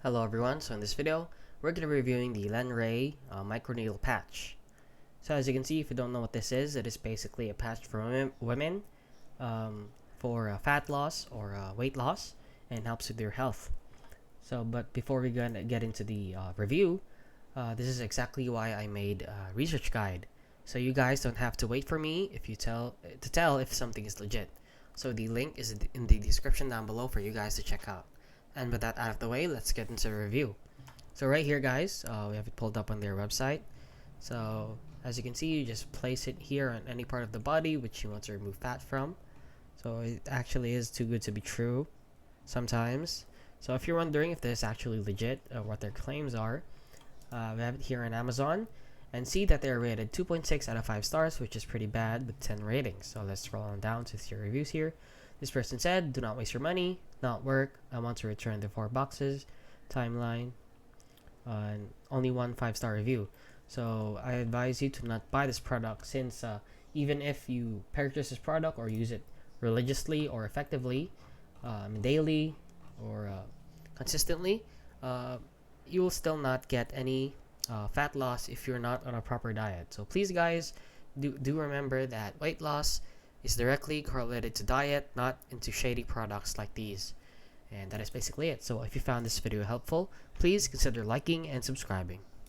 Hello everyone, so in this video, we're going to be reviewing the Lenreey Microneedle Patch. So as you can see, if you don't know what this is, it is basically a patch for women for fat loss or weight loss, and helps with your health. But before we get into the review, this is exactly why I made a research guide. So you guys don't have to wait for me to tell if something is legit. So the link is in the description down below for you guys to check out. And with that out of the way, let's get into the review. So right here, guys, we have it pulled up on their website. So as you can see, you just place it here on any part of the body which you want to remove fat from. So it actually is too good to be true sometimes. So if you're wondering if this is actually legit or what their claims are, we have it here on Amazon and see that they're rated 2.6 out of 5 stars, which is pretty bad with 10 ratings. So let's scroll on down to see your reviews here. This person said, "Do not waste your money, not work. I want to return the 4 boxes. Timeline, and only 1 5-star review." So I advise you to not buy this product, since even if you purchase this product or use it religiously or effectively, daily or consistently, you will still not get any fat loss if you're not on a proper diet. So please, guys, do remember that weight loss is directly correlated to diet, not into shady products like these. And that is basically it. So if you found this video helpful, please consider liking and subscribing.